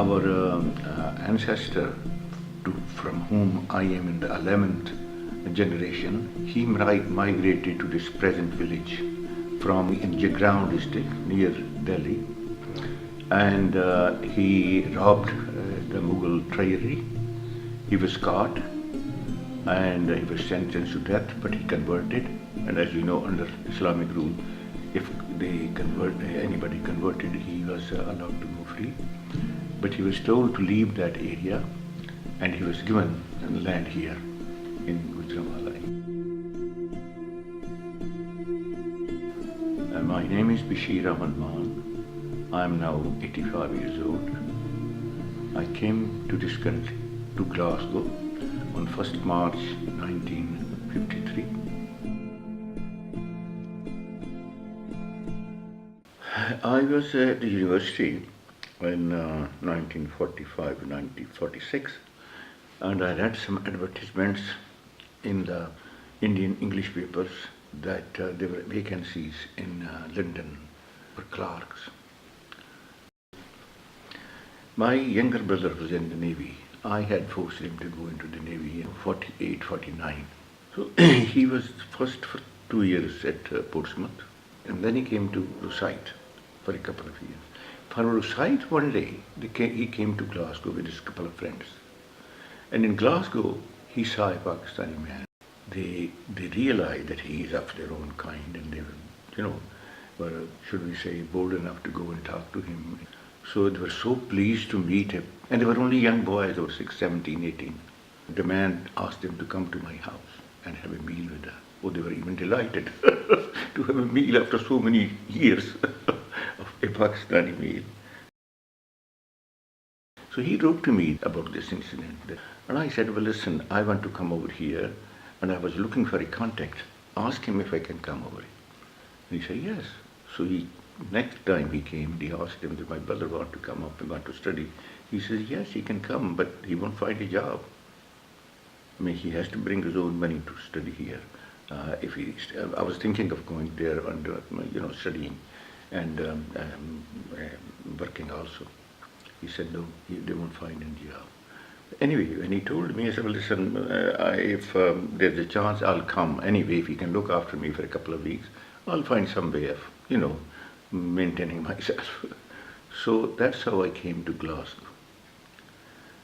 our ancestor from whom I am in the 11th generation, he migrated to this present village from in Jagraon district near Delhi, and he robbed the Mughal treasury. He was caught and he was sentenced to death, but he converted. And as you know, under Islamic rule, if anybody converted, he was allowed to go free. But he was told to leave that area, and he was given land here in Gujranwala. My name is Bashir Mann. I am now 85 years old. I came to this country, to Glasgow, on 1st March 1953. I was at the university in 1945-1946, and I read some advertisements in the Indian English papers that there were vacancies in London for clerks. My younger brother was in the Navy. I had forced him to go into the Navy in 48-49. So he was first for 2 years at Portsmouth, and then he came to recite for a couple of years. For recite one day, he came to Glasgow with his couple of friends. And in Glasgow, he saw a Pakistani man. They realized that he is of their own kind, and they were, should we say, bold enough to go and talk to him. So they were so pleased to meet him. And they were only young boys, they were 6, 17, 18. The man asked them to come to my house and have a meal with her. Oh, they were even delighted to have a meal after so many years of a Pakistani meal. So he wrote to me about this incident. And I said, well, listen, I want to come over here, and I was looking for a contact. Ask him if I can come over. And he said, yes. So next time he came, he asked him if my brother want to come up and want to study. He says, yes, he can come, but he won't find a job. I mean, he has to bring his own money to study here. I was thinking of going there and studying and working also. He said, no, they won't find any job. Anyway, when he told me, I said, well, listen, if there's a chance, I'll come. Anyway, if he can look after me for a couple of weeks, I'll find some way of, maintaining myself. So that's how I came to Glasgow.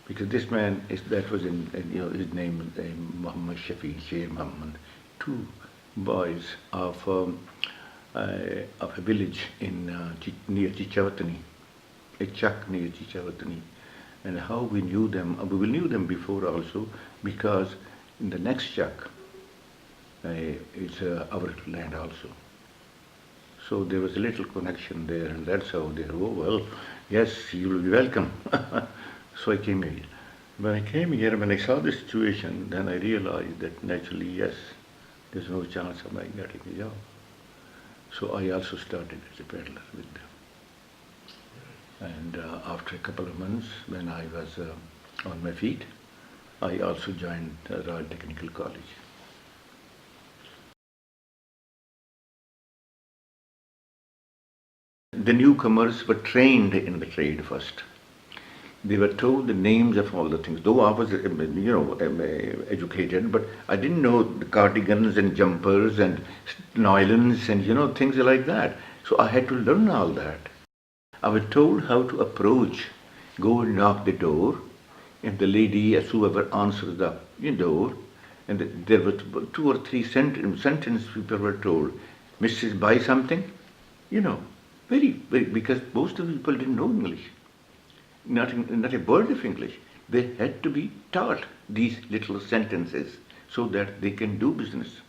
Because this man, that was his name was Muhammad Shafi, Sher Muhammad, 2 boys of a village near Chichavatani, a chuck near Chichavatani. And how we knew them, we knew them before also, because in the next chuck, it's our land also. So there was a little connection there, and that's how they, oh well, yes, you will be welcome. So I came here. When I came here, when I saw the situation, then I realized that naturally, yes, there's no chance of my getting a job. So I also started as a peddler with them. And after a couple of months, when I was on my feet, I also joined Royal Technical College. The newcomers were trained in the trade first. They were told the names of all the things. Though I was, educated, but I didn't know the cardigans and jumpers and nylons and, things like that. So I had to learn all that. I was told how to approach, go and knock the door, and the lady, as whoever answers the door, and there were 2 or 3 sentences people were told. Mrs. Buy something, very, because most of the people didn't know English. Not a word of English. They had to be taught these little sentences so that they can do business.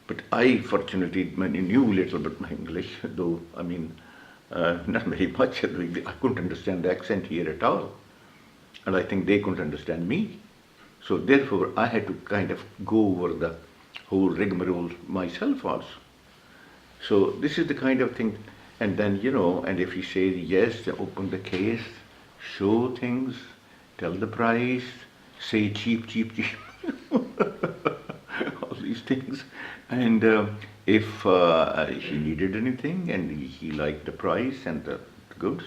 But I fortunately knew a little bit my English, though, not very much. I couldn't understand the accent here at all. And I think they couldn't understand me. So therefore, I had to kind of go over the whole rigmarole myself also. So this is the kind of thing. And then, and if he says yes, they open the case, show things, tell the price, say cheap, cheap, cheap, all these things. And if he needed anything and he liked the price and the goods,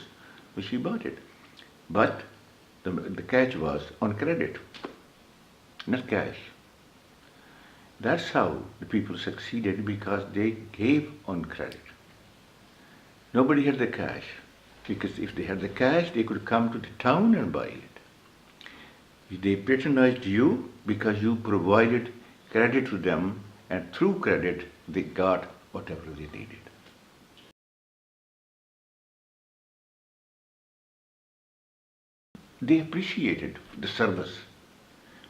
well, she bought it. But the catch was on credit, not cash. That's how the people succeeded because they gave on credit. Nobody had the cash because if they had the cash, they could come to the town and buy it. They patronized you because you provided credit to them, and through credit, they got whatever they needed. They appreciated the service,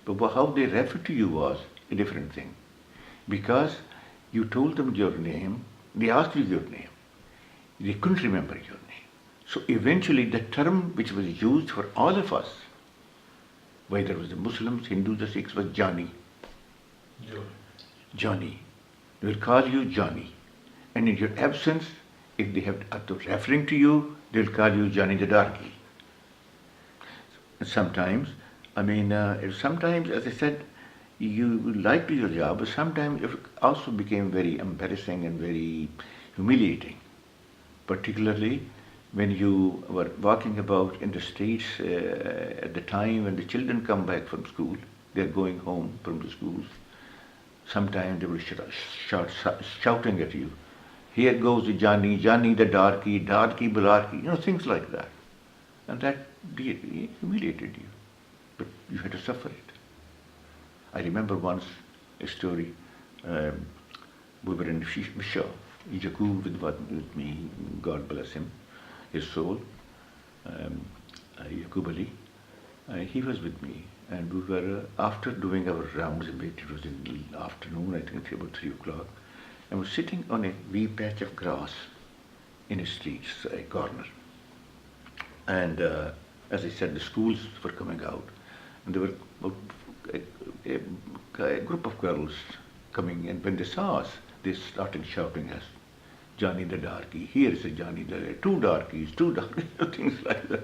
but how they referred to you was a different thing. Because you told them your name, they asked you your name. They couldn't remember your name. So eventually, the term which was used for all of us, whether it was the Muslims, Hindus, or Sikhs, was Johnny. Johnny. They will call you Johnny. And in your absence, if they have to referring to you, they will call you Johnny the Darky. Sometimes, sometimes, as I said, you liked your job, but sometimes it also became very embarrassing and very humiliating, particularly when you were walking about in the streets at the time when the children come back from school, they're going home from the schools. Sometimes they were shouting at you, here goes the Johnny, Johnny the Darky, Darky Balarky, things like that. And that humiliated you, but you had to suffer it. I remember once a story, we were in Misha, Jakub with me, God bless him, his soul, Yakub Ali, he was with me, and we were, after doing our rounds a bit, it was in the afternoon, I think about 3 o'clock, and we were sitting on a wee patch of grass in a street, a corner. And as I said, the schools were coming out, and there were a group of girls coming, and when they saw us, they started shouting us, Johnny the Darky, here is a Johnny the two darkies, things like that.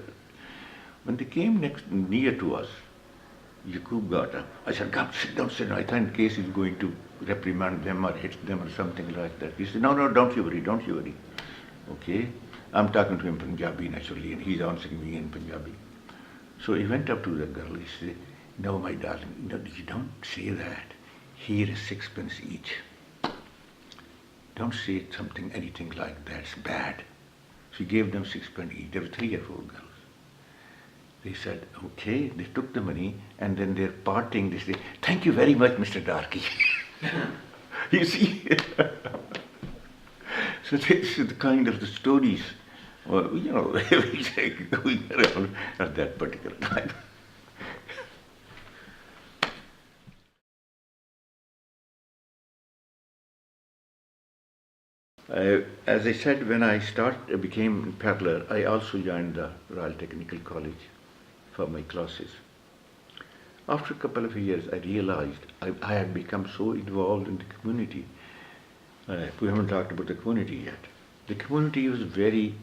When they came near to us, Jakub got up. I said, come, sit down, sit down. I thought in case he's going to reprimand them or hit them or something like that. He said, no, don't you worry. Okay. I'm talking to him in Punjabi naturally, and he's answering me in Punjabi. So he went up to the girl. He said, no, my darling, you don't say that. Here is 6 pence each. Don't say anything like that. It's bad. She gave them 6 pence each. There were 3 or 4 girls. They said, okay. They took the money, and then they're parting. They say, thank you very much, Mr. Darky. You see? So this is the kind of the stories, we going around at that particular time. As I said, when I became parlour, I also joined the Royal Technical College for my classes. After a couple of years, I realized I had become so involved in the community. We haven't talked about the community yet. The community was very,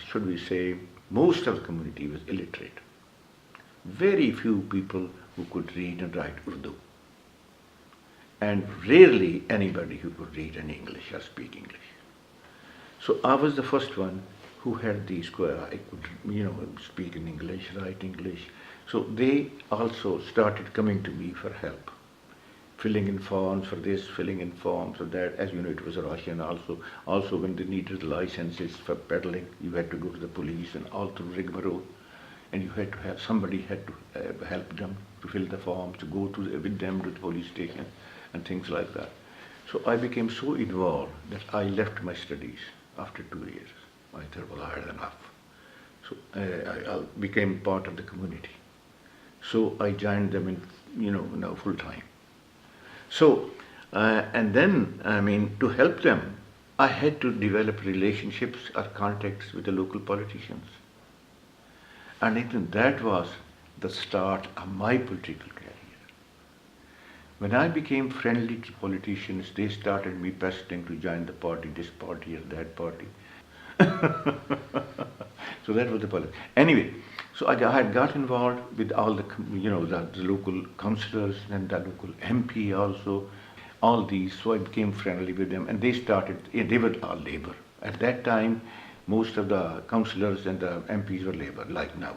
should we say, most of the community was illiterate. Very few people who could read and write Urdu. And rarely anybody who could read in English or speak English. So I was the first one who had these, I could, speak in English, write English. So they also started coming to me for help. Filling in forms for this, filling in forms for that. As you know, it was Russian also. Also, when they needed licenses for peddling, you had to go to the police and all through rigmarole. And you had to have, somebody had to help them to fill the forms, to go with them to the police station and things like that. So I became so involved that I left my studies after 2 years. I thought, well, I had enough. So I became part of the community. So I joined them in, now full time. So, and then, to help them, I had to develop relationships or contacts with the local politicians. And I think that was the start of my political career. When I became friendly to politicians, they started me pestering to join the party, this party or that party. So that was the politics. Anyway, so I had got involved with all the, the local councillors and the local MP also, all these. So I became friendly with them, and they were all Labour. At that time, most of the councillors and the MPs were Labour, like now.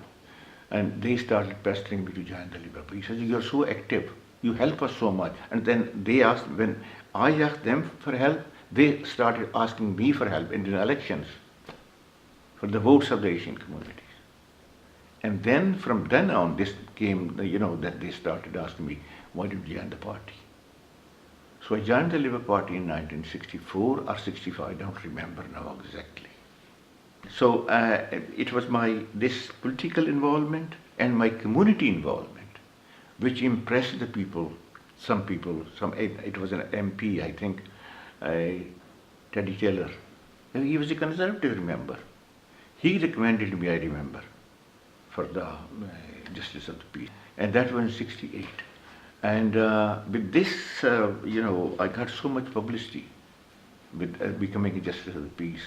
And they started pestering me to join the Labour Party. He says, "You're so active. You help us so much." And then they asked, when I asked them for help, they started asking me for help in the elections for the votes of the Asian communities. And then from then on, this came, that they started asking me, why did you join the party? So I joined the Labour Party in 1964 or 65, I don't remember now exactly. So it was this political involvement and my community involvement which impressed the people, some people, it was an MP, I think, Teddy Taylor. He was a conservative, remember. He recommended me, I remember, for the Justice of the Peace. And that was in 68. And with this, I got so much publicity with becoming a Justice of the Peace,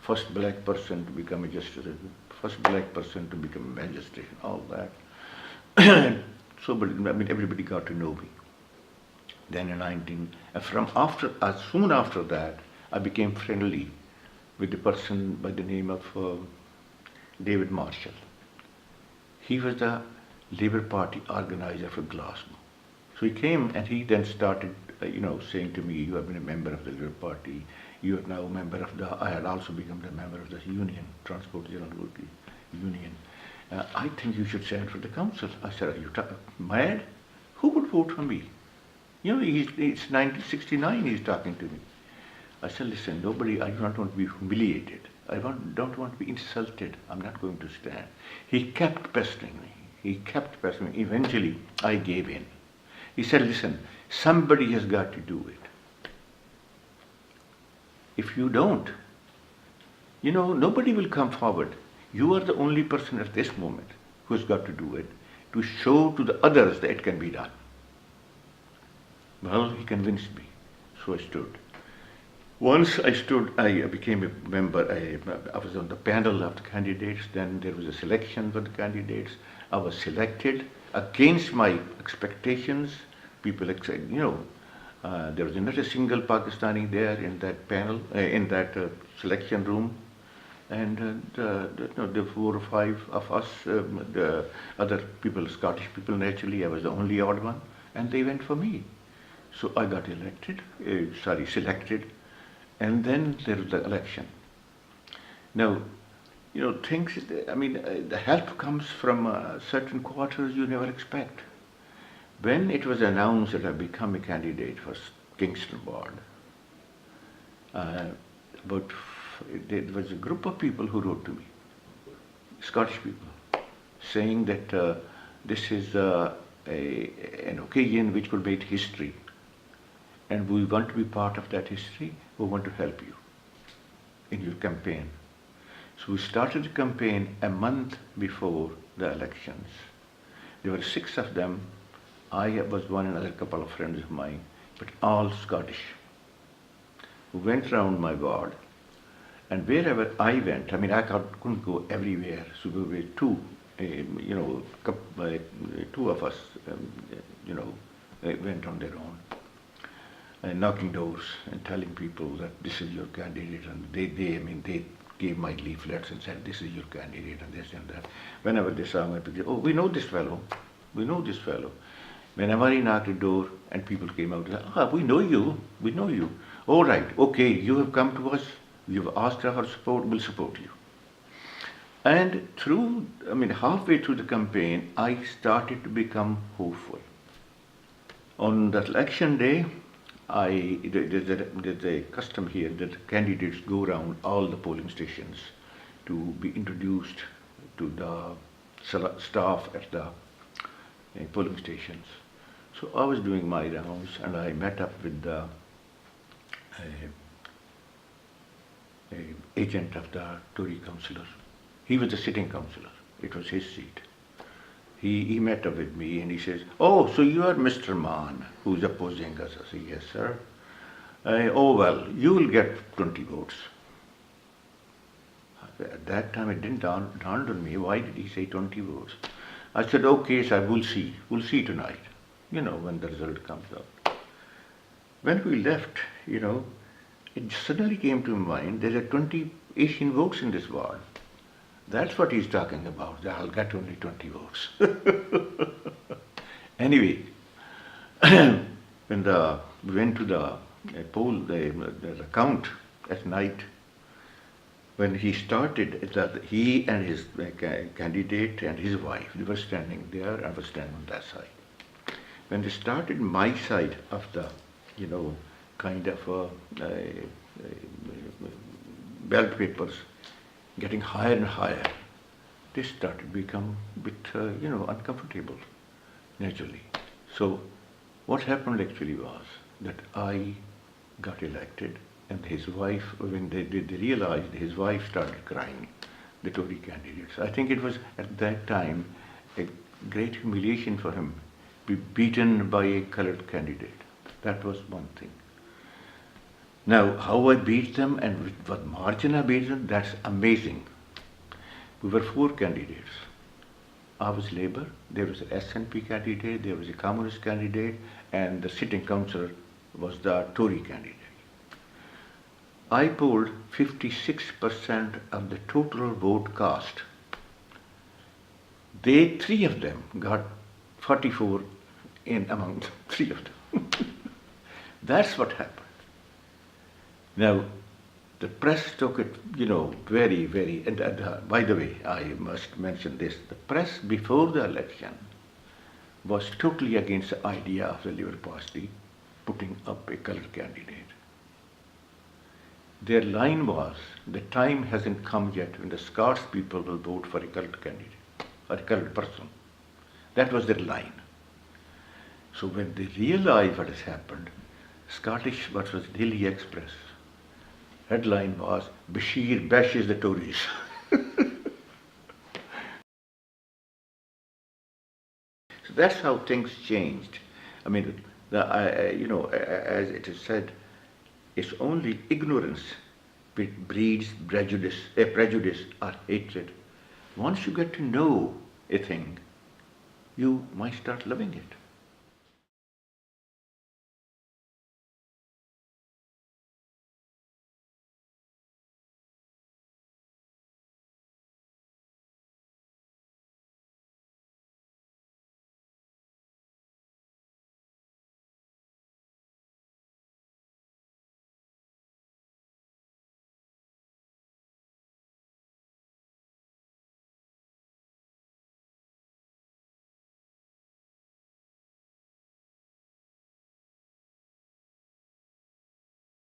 first black person to become a justice, first black person to become a magistrate, all that. So, but everybody got to know me. Then soon after that, I became friendly with a person by the name of David Marshall. He was the Labour Party organizer for Glasgow. So he came and he then started, saying to me, "You have been a member of the Labour Party. You are now a member of I had also become a member of the union, Transport General Union. I think you should stand for the council." I said, "Are you mad? Who would vote for me? It's 1969, he's talking to me." I said, "Listen, I do not want to be humiliated. I don't want to be insulted. I'm not going to stand." He kept pestering me. Eventually, I gave in. He said, "Listen, somebody has got to do it. If you don't, nobody will come forward. You are the only person at this moment who has got to do it, to show to the others that it can be done." Well, he convinced me. So I stood. Once I became a member. I was on the panel of the candidates. Then there was a selection for the candidates. I was selected against my expectations. People said, there was not a single Pakistani there in that panel, in that selection room. And the 4 or 5 of us, the other people, Scottish people, naturally, I was the only odd one. And they went for me. So I got selected. And then there was the election. Now, the help comes from certain quarters you never expect. When it was announced that I become a candidate for Kingston Ward, there was a group of people who wrote to me, Scottish people, saying that this is an occasion which will make history, and we want to be part of that history. We want to help you in your campaign. So we started the campaign a month before the elections. There were 6 of them. I was one and a couple of friends of mine, but all Scottish, who went round my ward. And wherever I went, I couldn't go everywhere. So there were 2, 2 of us, went on their own. Knocking doors and telling people that this is your candidate, and they gave my leaflets and said, "This is your candidate," and this and that. Whenever they saw my picture, "Oh, we know this fellow. Whenever he knocked the door and people came out, "We know you. All right, okay, you have come to us, you've asked our support, we'll support you." And halfway through the campaign, I started to become hopeful. On that election day, there's a custom here that candidates go around all the polling stations to be introduced to the staff at the polling stations. So I was doing my rounds and I met up with the agent of the Tory councillor. He was the sitting councillor. It was his seat. He met up with me and he says, "Oh, so you are Mr. Mann, who's opposing us?" I said, "Yes, sir." "Oh, well, you will get 20 votes. At that time, it didn't dawn on me, why did he say 20 votes? I said, "Okay, sir, we'll see. We'll see tonight, when the result comes out." When we left, it suddenly came to my mind, there are 20 Asian votes in this ward. That's what he's talking about. That I'll get only 20 votes. Anyway, when we went to the poll, the count at night, when he started, that he and his candidate and his wife, they were standing there, I was standing on that side. When they started my side of the, kind of ballot papers getting higher and higher, they started to become a bit, uncomfortable, naturally. So what happened actually was that I got elected, and his wife, when they realized, his wife started crying, the Tory candidates. I think it was at that time a great humiliation for him, be beaten by a colored candidate. That was one thing. Now, how I beat them and with what margin I beat them, that's amazing. We were four candidates. I was Labour, there was an SNP candidate, there was a Communist candidate, and the sitting councillor was the Tory candidate. I polled 56% of the total vote cast. They, three of them, got 44 in among the three of them. That's what happened. Now, the press took it, very, very, and by the way, I must mention this, the press before the election was totally against the idea of the Labour Party putting up a coloured candidate. Their line was, the time hasn't come yet when the Scots people will vote for a coloured candidate, or a coloured person. That was their line. So when they realized what has happened, Scottish, what was Daily Express, headline was, Bashir bashes the Tories. So that's how things changed. I mean, as it is said, it's only ignorance which breeds prejudice or hatred. Once you get to know a thing, you might start loving it.